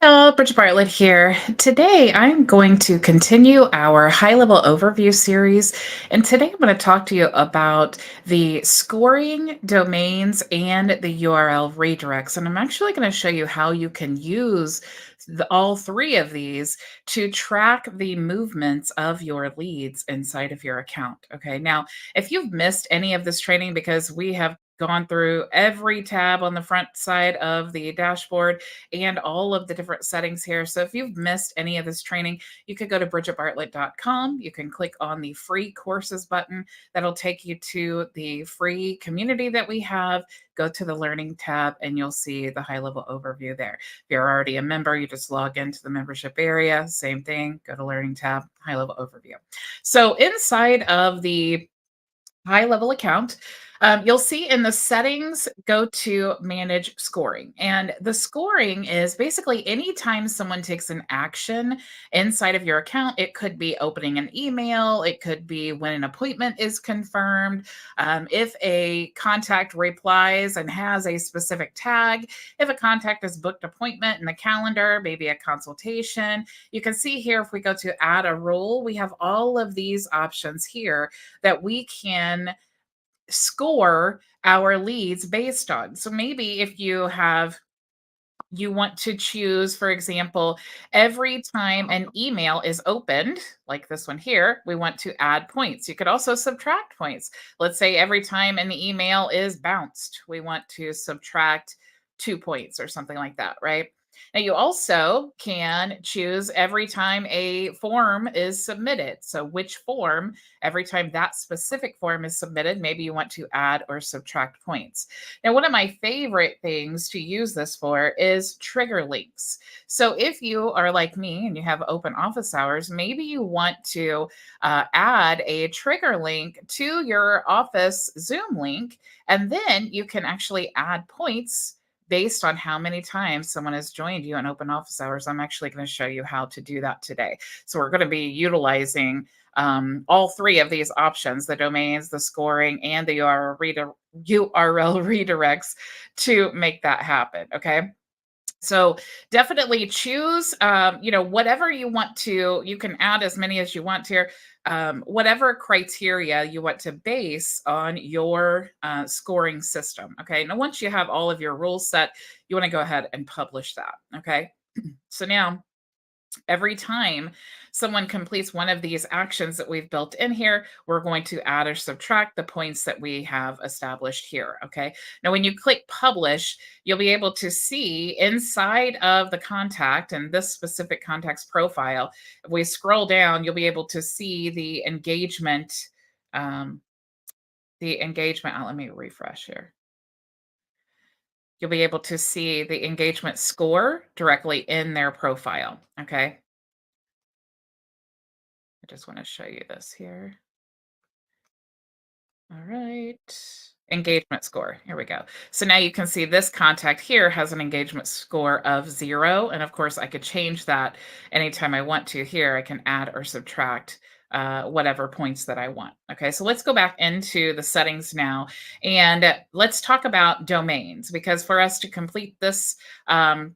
Bridget Bartlett here. Today, I'm going to continue our high level overview series. And today, I'm going to talk to you about the scoring domains and the URL redirects. And I'm actually going to show you how you can use all three of these to track the movements of your leads inside of your account. Okay. Now, if you've missed any of this training, because we have gone through every tab on the front side of the dashboard and all of the different settings here. So if you've missed any of this training, you could go to bridgetbartlett.com. You can click on the free courses button. That'll take you to the free community that we have. Go to the learning tab and you'll see the high level overview there. If you're already a member, you just log into the membership area. Same thing, go to learning tab, high level overview. So inside of the high level account, you'll see in the settings, go to manage scoring. And the scoring is basically anytime someone takes an action inside of your account, it could be opening an email, it could be when an appointment is confirmed, if a contact replies and has a specific tag, if a contact has booked appointment in the calendar, maybe a consultation. You can see here, if we go to add a rule, we have all of these options here that we can score our leads based on. So maybe if you want to choose, for example, every time an email is opened, like this one here, we want to add points. You could also subtract points. Let's say every time an email is bounced, we want to subtract 2 points or something like that, right? Now, you also can choose every time a form is submitted. So, which form, every time that specific form is submitted, maybe you want to add or subtract points. Now, one of my favorite things to use this for is trigger links. So, if you are like me and you have open office hours, maybe you want to add a trigger link to your office Zoom link, and then you can actually add points based on how many times someone has joined you in open office hours. I'm actually going to show you how to do that today. So we're going to be utilizing all three of these options, the domains, the scoring, and the URL redirects to make that happen. Okay. So definitely choose, whatever you want to. You can add as many as you want here. Whatever criteria you want to base on your scoring system. Okay. Now, once you have all of your rules set, you want to go ahead and publish that. Okay. So now, every time someone completes one of these actions that we've built in here, we're going to add or subtract the points that we have established here. Okay. Now, when you click publish, you'll be able to see inside of the contact and this specific contact's profile. If we scroll down, you'll be able to see the engagement. Let me refresh here. You'll be able to see the engagement score directly in their profile. Okay. I just want to show you this here. All right. Engagement score. Here we go. So now you can see this contact here has an engagement score of 0. And of course, I could change that anytime I want to. Here, I can add or subtract whatever points that I want. Okay, so let's go back into the settings now, and let's talk about domains, because for us to complete this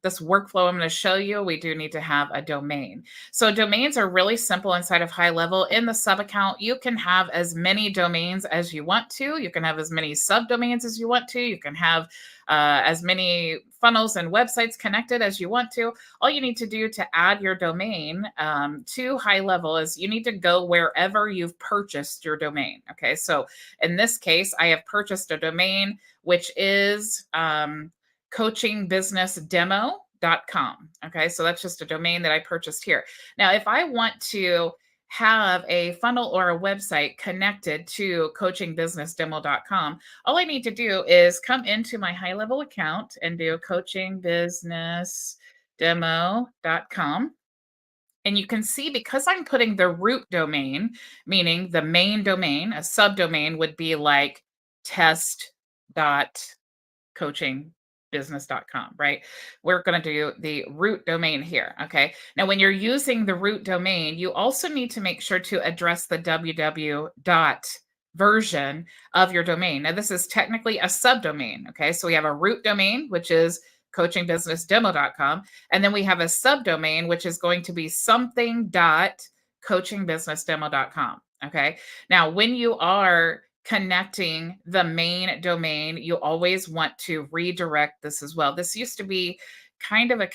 this workflow I'm going to show you, we do need to have a domain. So domains are really simple inside of high level. In the sub account, you can have as many domains as you want to. You can have as many subdomains as you want to. You can have as many funnels and websites connected as you want to. All you need to do to add your domain to high level is you need to go wherever you've purchased your domain. Okay, so in this case, I have purchased a domain, which is coachingbusinessdemo.com. Okay, so that's just a domain that I purchased here. Now, if I want to have a funnel or a website connected to coachingbusinessdemo.com, all I need to do is come into my high level account and do coachingbusinessdemo.com. And you can see, because I'm putting the root domain, meaning the main domain, a subdomain would be like test.coachingbusiness.com, right? We're going to do the root domain here. Okay. Now, when you're using the root domain, you also need to make sure to address the www dot version of your domain. Now, this is technically a subdomain. Okay. So we have a root domain, which is coachingbusinessdemo.com. And then we have a subdomain, which is going to be something.coachingbusinessdemo.com. Okay. Now, when you are connecting the main domain, you always want to redirect this as well. This used to be kind of a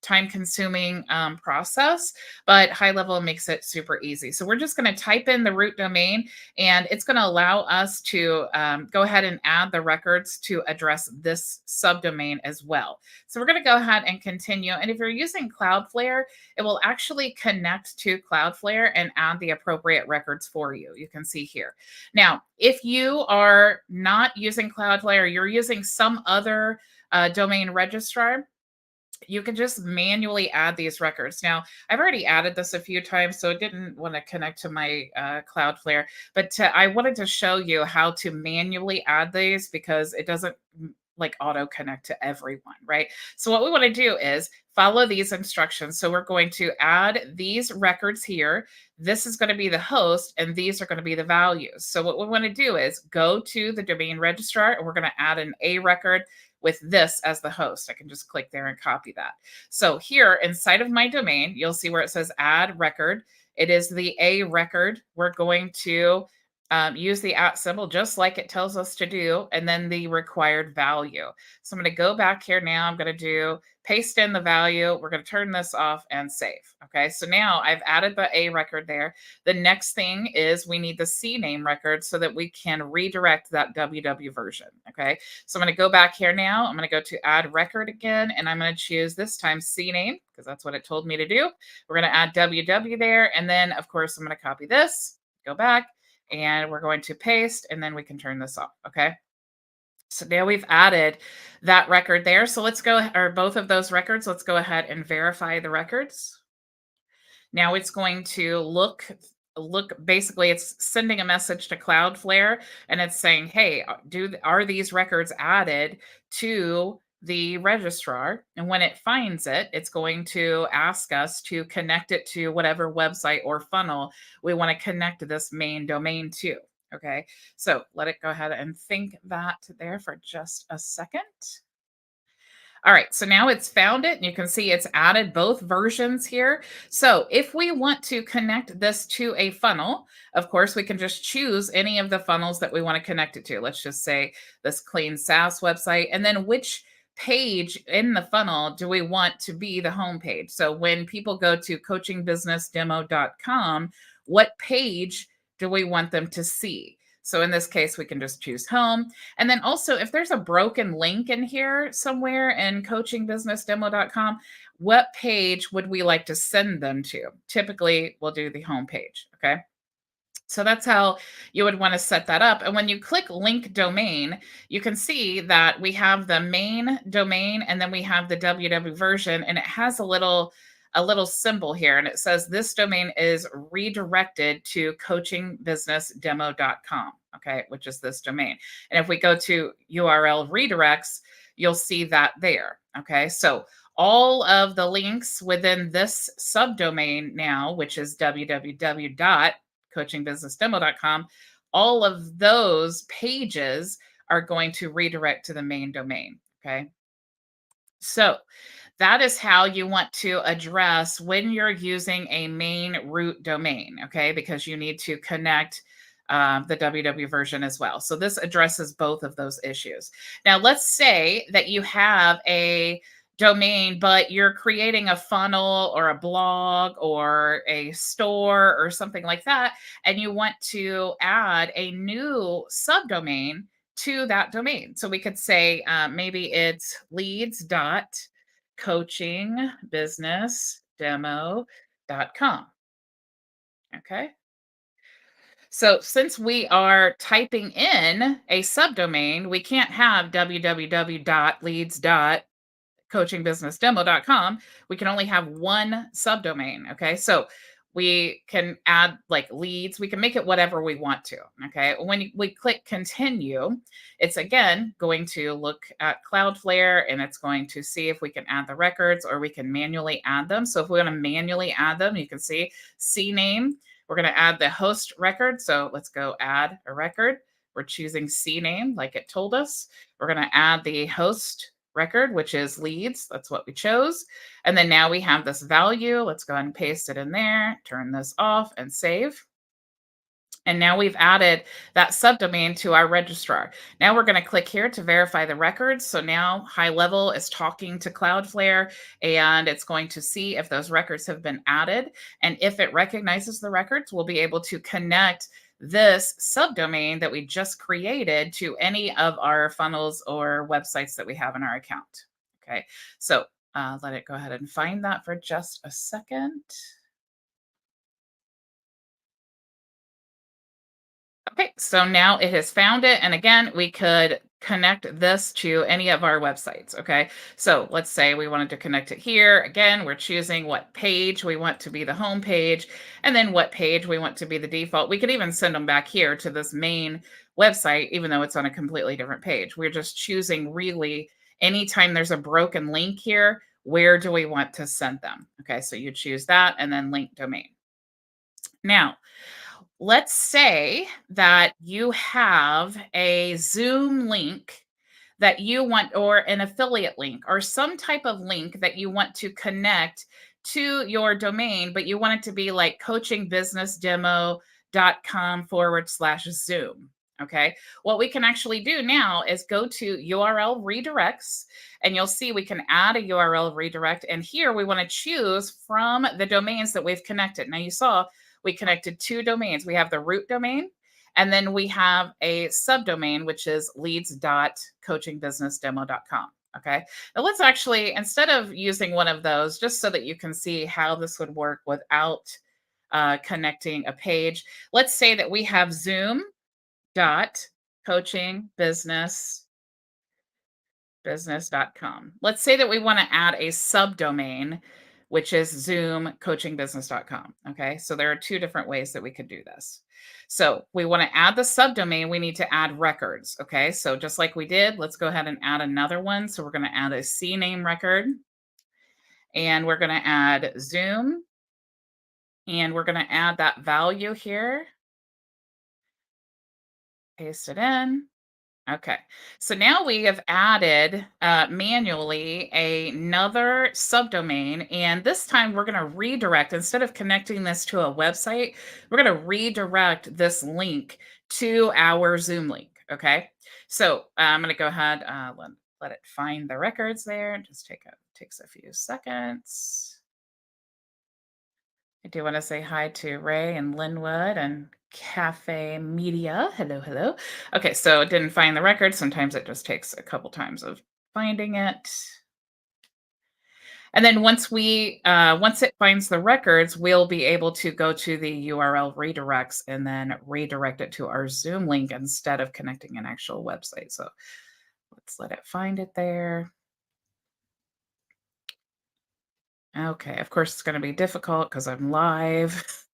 time consuming process, but HighLevel makes it super easy. So we're just going to type in the root domain, and it's going to allow us to go ahead and add the records to address this subdomain as well. So we're going to go ahead and continue. And if you're using Cloudflare, it will actually connect to Cloudflare and add the appropriate records for you. You can see here. Now, if you are not using Cloudflare, you're using some other domain registrar, you can just manually add these records. Now, I've already added this a few times, so it didn't want to connect to my Cloudflare, but I wanted to show you how to manually add these because it doesn't like auto connect to everyone, right? So what we want to do is follow these instructions. So we're going to add these records here. This is going to be the host, and these are going to be the values. So what we want to do is go to the domain registrar, and we're going to add an A record with this as the host. I can just click there and copy that. So here inside of my domain, you'll see where it says add record. It is the A record. We're going to use the @ symbol just like it tells us to do, and then the required value. So I'm going to go back here now. I'm going to do paste in the value. We're going to turn this off and save. Okay, so now I've added the A record there. The next thing is we need the CNAME record so that we can redirect that WW version. Okay, so I'm going to go back here now. I'm going to go to add record again, and I'm going to choose this time CNAME because that's what it told me to do. We're going to add WW there, and then of course I'm going to copy this, go back, and we're going to paste, and then we can turn this off. Okay. So now we've added that record there. So let's go, or both of those records, let's go ahead and verify the records. Now it's going to look basically it's sending a message to Cloudflare, and it's saying, hey, are these records added to the registrar? And when it finds it, it's going to ask us to connect it to whatever website or funnel we want to connect this main domain to. Okay, so let it go ahead and think that there for just a second. All right, so now it's found it, and you can see it's added both versions here. So if we want to connect this to a funnel, of course, we can just choose any of the funnels that we want to connect it to. Let's just say this clean SaaS website, and then which page in the funnel do we want to be the home page? So when people go to coachingbusinessdemo.com, what page do we want them to see? So in this case, we can just choose home. And then also, if there's a broken link in here somewhere in coachingbusinessdemo.com, what page would we like to send them to? Typically, we'll do the home page. Okay. So that's how you would want to set that up. And when you click link domain, you can see that we have the main domain, and then we have the WW version, and it has a little symbol here, and it says this domain is redirected to coachingbusinessdemo.com, okay, which is this domain. And if we go to URL redirects, you'll see that there. Okay, so all of the links within this subdomain now, which is www.coachingbusinessdemo.com, all of those pages are going to redirect to the main domain. Okay, so that is how you want to address when you're using a main root domain, okay? Because you need to connect the WW version as well. So this addresses both of those issues. Now, let's say that you have a domain, but you're creating a funnel or a blog or a store or something like that, and you want to add a new subdomain to that domain. So we could say maybe it's leads.coachingbusinessdemo.com. Okay. So since we are typing in a subdomain, we can't have www.leads.coachingbusinessdemo.com. We can only have one subdomain. Okay. So we can add like leads, we can make it whatever we want to. Okay. When we click continue, it's again going to look at Cloudflare, and it's going to see if we can add the records or we can manually add them. So if we want to manually add them, you can see CNAME. We're going to add the host record. So let's go add a record. We're choosing CNAME like it told us. We're going to add the host record, which is leads. That's what we chose. And then now we have this value. Let's go ahead and paste it in there, turn this off and save. And now we've added that subdomain to our registrar. Now we're going to click here to verify the records. So now HighLevel is talking to Cloudflare and it's going to see if those records have been added. And if it recognizes the records, we'll be able to connect this subdomain that we just created to any of our funnels or websites that we have in our account. Okay, so let it go ahead and find that for just a second. Okay, so now it has found it. And again, we could connect this to any of our websites. Okay, so let's say we wanted to connect it here. Again, we're choosing what page we want to be the home page and then what page we want to be the default. We could even send them back here to this main website, even though it's on a completely different page. We're just choosing really anytime there's a broken link here, where do we want to send them? Okay, so you choose that and then link domain. Now, let's say that you have a Zoom link that you want, or an affiliate link, or some type of link that you want to connect to your domain, but you want it to be like coachingbusinessdemo.com/Zoom. Okay. What we can actually do now is go to URL redirects, and you'll see we can add a URL redirect. And here we want to choose from the domains that we've connected. Now you saw we connected two domains. We have the root domain, and then we have a subdomain, which is leads.coachingbusinessdemo.com. Okay. Now let's actually, instead of using one of those, just so that you can see how this would work without connecting a page, let's say that we have zoom.coachingbusiness.com. Let's say that we want to add a subdomain, which is zoomcoachingbusiness.com. Okay, so there are two different ways that we could do this. So we want to add the subdomain, we need to add records. Okay, so just like we did, let's go ahead and add another one. So we're going to add a CNAME record, and we're going to add Zoom, and we're going to add that value here, paste it in. Okay, so now we have added manually another subdomain, and this time we're going to redirect, instead of connecting this to a website, we're going to redirect this link to our Zoom link. Okay, so I'm going to go ahead, let it find the records there. Just takes a few seconds. I do want to say hi to Ray and Linwood and Cafe Media. Hello, hello. Okay, so it didn't find the record. Sometimes it just takes a couple times of finding it. And then once it finds the records, we'll be able to go to the URL redirects and then redirect it to our Zoom link instead of connecting an actual website. So let's let it find it there. Okay, of course it's going to be difficult because I'm live.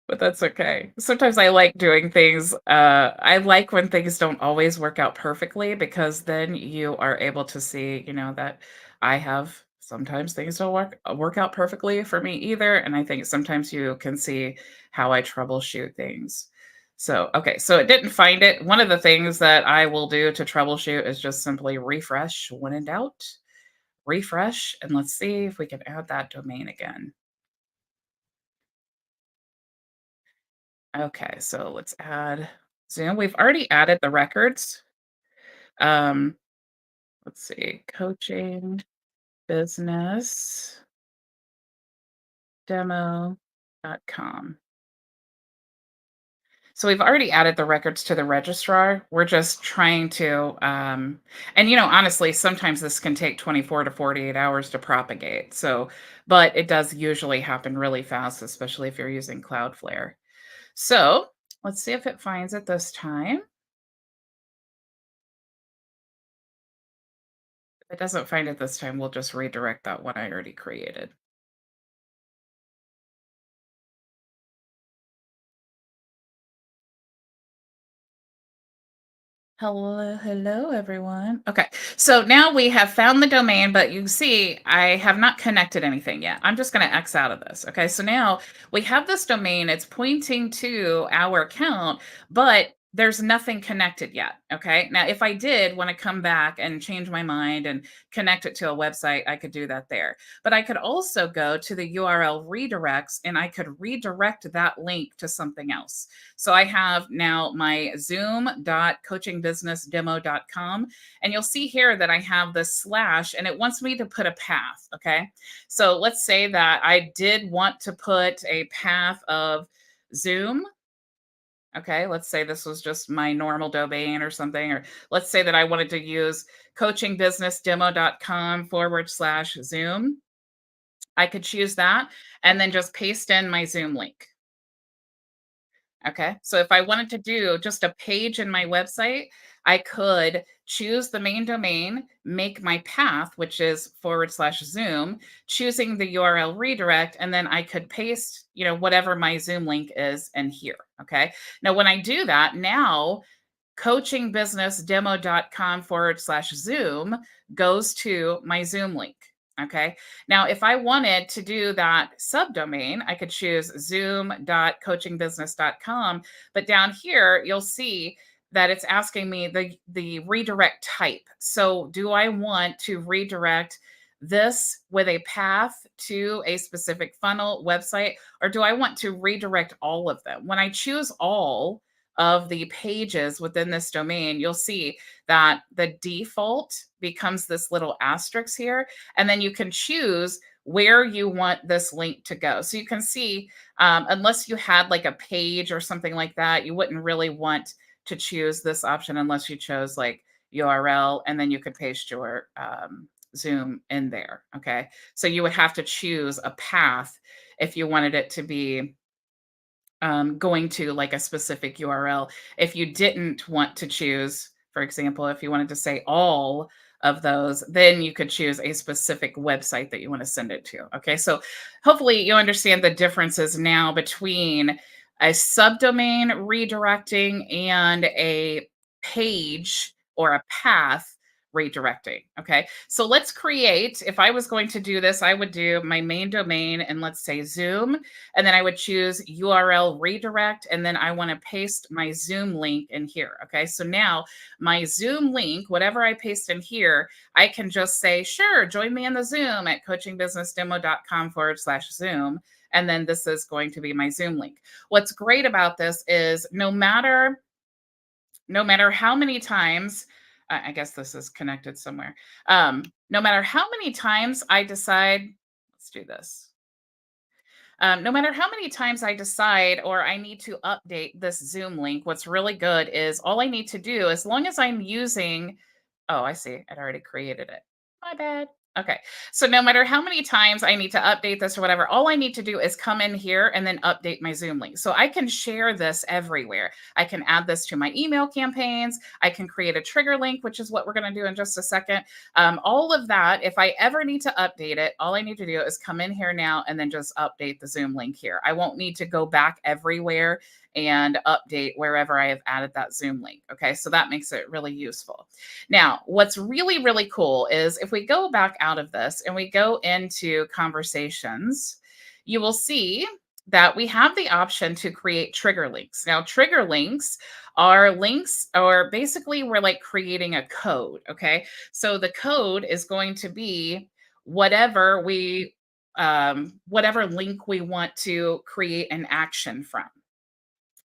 But that's okay. Sometimes I like doing things, I like when things don't always work out perfectly, because then you are able to see, that I have sometimes things don't work out perfectly for me either, and I think sometimes you can see how I troubleshoot things. So, okay, so it didn't find it. One of the things that I will do to troubleshoot is just simply refresh when in doubt. Refresh, and let's see if we can add that domain again. Okay, so let's add Zoom. We've already added the records. Um, let's see, coaching business demo.com. So we've already added the records to the registrar. We're just trying to, and honestly, sometimes this can take 24 to 48 hours to propagate. So, but it does usually happen really fast, especially if you're using Cloudflare. So let's see if it finds it this time. If it doesn't find it this time, we'll just redirect that one I already created. Hello, hello, everyone. Okay, so now we have found the domain, but you see I have not connected anything yet. I'm just going to X out of this. Okay, so now we have this domain. It's pointing to our account, but there's nothing connected yet. Okay. Now, if I did want to come back and change my mind and connect it to a website, I could do that there. But I could also go to the URL redirects and I could redirect that link to something else. So I have now my zoom.coachingbusinessdemo.com. And you'll see here that I have this slash and it wants me to put a path. Okay. So let's say that I did want to put a path of Zoom. Okay, let's say this was just my normal domain or something, or let's say that I wanted to use coachingbusinessdemo.com/Zoom. I could choose that and then just paste in my Zoom link. Okay. So if I wanted to do just a page in my website, I could choose the main domain, make my path, which is /Zoom, choosing the URL redirect, and then I could paste, whatever my Zoom link is in here. Okay. Now, when I do that, now coachingbusinessdemo.com/Zoom goes to my Zoom link. Okay. Now, if I wanted to do that subdomain, I could choose zoom.coachingbusiness.com. But down here, you'll see that it's asking me the redirect type. So, do I want to redirect this with a path to a specific funnel website, or do I want to redirect all of them? When I choose all, of the pages within this domain, you'll see that the default becomes this little asterisk here. And then you can choose where you want this link to go. So you can see, unless you had like a page or something like that, you wouldn't really want to choose this option unless you chose like URL and then you could paste your Zoom in there. Okay. So you would have to choose a path if you wanted it to be going to like a specific URL. If you didn't want to choose, for example, if you wanted to say all of those, then you could choose a specific website that you want to send it to. Okay. So hopefully you understand the differences now between a subdomain redirecting and a page or a path redirecting. Okay. So let's create, if I was going to do this, I would do my main domain and let's say Zoom, and then I would choose URL redirect, and then I want to paste my Zoom link in here. Okay, so now my Zoom link, whatever I paste in here, I can just say, sure, join me in the Zoom at coachingbusinessdemo.com/Zoom. And then this is going to be my Zoom link. What's great about this is no matter how many times, I guess this is connected somewhere. No matter how many times I decide, let's do this. No matter how many times I decide or I need to update this Zoom link, what's really good is all I need to do, as long as I'm using, oh, I see, I'd already created it. My bad. Okay. So no matter how many times I need to update this or whatever, all I need to do is come in here and then update my Zoom link. So I can share this everywhere. I can add this to my email campaigns. I can create a trigger link, which is what we're going to do in just a second. All of that, if I ever need to update it, all I need to do is come in here now and then just update the Zoom link here. I won't need to go back everywhere and update wherever I have added that Zoom link. Okay, so that makes it really useful. Now, what's really, really cool is if we go back out of this and we go into conversations, you will see that we have the option to create trigger links. Now, trigger links, or basically we're like creating a code. Okay. So the code is going to be whatever whatever link we want to create an action from.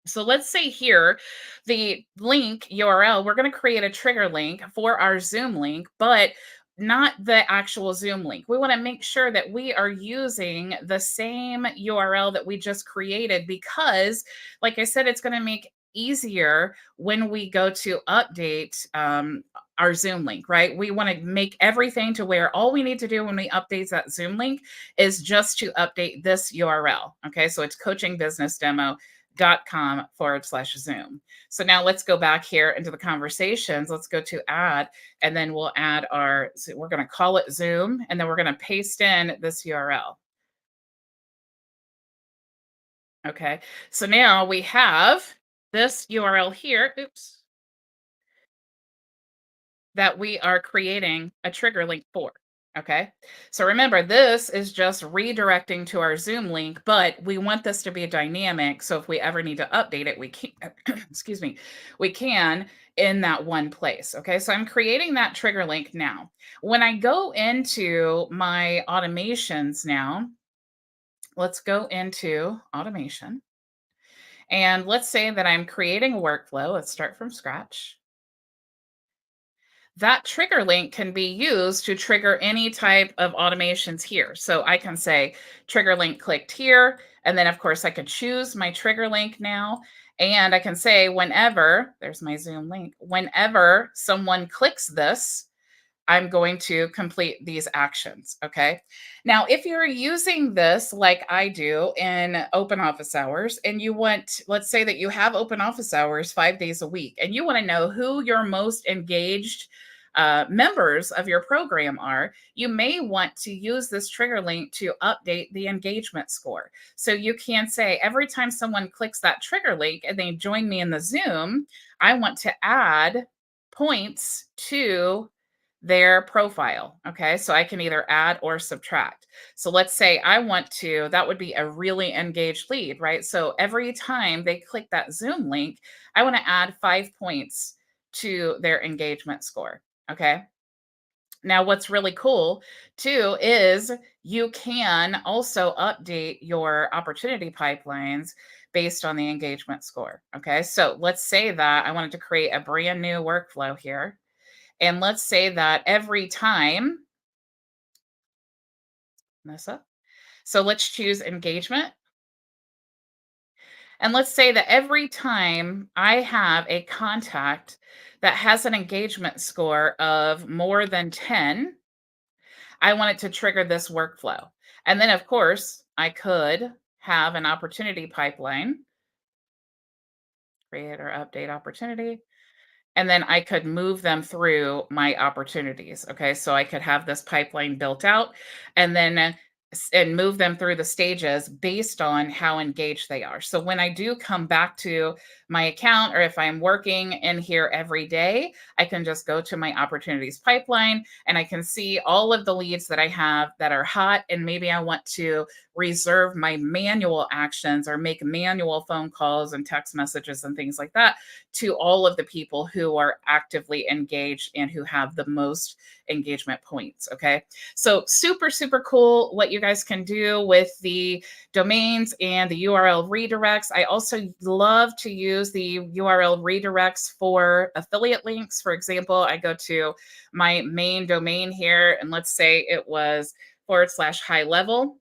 So let's say here, the link URL, we're going to create a trigger link for our Zoom link, but not the actual Zoom link. We want to make sure that we are using the same URL that we just created because, like I said, it's going to make easier when we go to update our Zoom link, right? We want to make everything to where all we need to do when we update that Zoom link is just to update this URL. Okay, so it's coachingbusinessdemo.com/Zoom. So now let's go back here into the conversations. Let's go to add, and then we'll add so we're going to call it Zoom, and then we're going to paste in this URL. Okay. So now we have this URL here, oops, that we are creating a trigger link for. Okay. So remember, this is just redirecting to our Zoom link, but we want this to be dynamic. So if we ever need to update it, we can, excuse me, we can in that one place. Okay. So I'm creating that trigger link now. When I go into my automations now, let's go into automation. And let's say that I'm creating a workflow. Let's start from scratch. That trigger link can be used to trigger any type of automations here. So I can say trigger link clicked here. And then, of course, I could choose my trigger link now. And I can say whenever, there's my Zoom link, whenever someone clicks this, I'm going to complete these actions. Okay. Now, if you're using this like I do in open office hours, and you want, let's say that you have open office hours 5 days a week, and you want to know who your most engaged members of your program are, you may want to use this trigger link to update the engagement score. So you can say every time someone clicks that trigger link and they join me in the Zoom, I want to add points to their profile. Okay. So I can either add or subtract. So let's say I want to, that would be a really engaged lead, right? So every time they click that Zoom link, I want to add 5 points to their engagement score. Okay. Now, what's really cool too is you can also update your opportunity pipelines based on the engagement score. Okay. So let's say that I wanted to create a brand new workflow here. And let's say that every time, mess up. So let's choose engagement. And let's say that every time I have a contact that has an engagement score of more than 10, I want it to trigger this workflow. And then, of course, I could have an opportunity pipeline, create or update opportunity. And then I could move them through my opportunities. Okay. So I could have this pipeline built out and then and move them through the stages based on how engaged they are. So when I do come back to my account, or if I'm working in here every day, I can just go to my opportunities pipeline and I can see all of the leads that I have that are hot. And maybe I want to reserve my manual actions or make manual phone calls and text messages and things like that to all of the people who are actively engaged and who have the most engagement points. Okay. So super, super cool what you guys can do with the domains and the URL redirects. I also love to use the URL redirects for affiliate links. For example, I go to my main domain here, and let's say it was /HighLevel.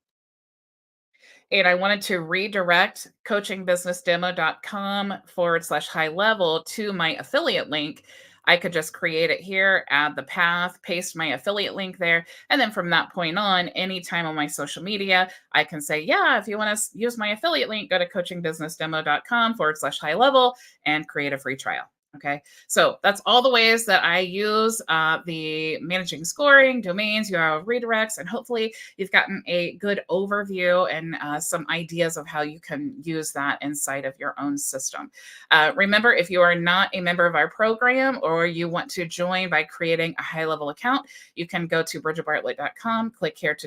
And I wanted to redirect coachingbusinessdemo.com /HighLevel to my affiliate link. I could just create it here, add the path, paste my affiliate link there. And then from that point on, anytime on my social media, I can say, yeah, if you want to use my affiliate link, go to coachingbusinessdemo.com /HighLevel and create a free trial. Okay. So that's all the ways that I use the managing scoring, domains, URL redirects, and hopefully you've gotten a good overview and some ideas of how you can use that inside of your own system. Remember, if you are not a member of our program or you want to join by creating a HighLevel account, you can go to bridgetbartlett.com, click here to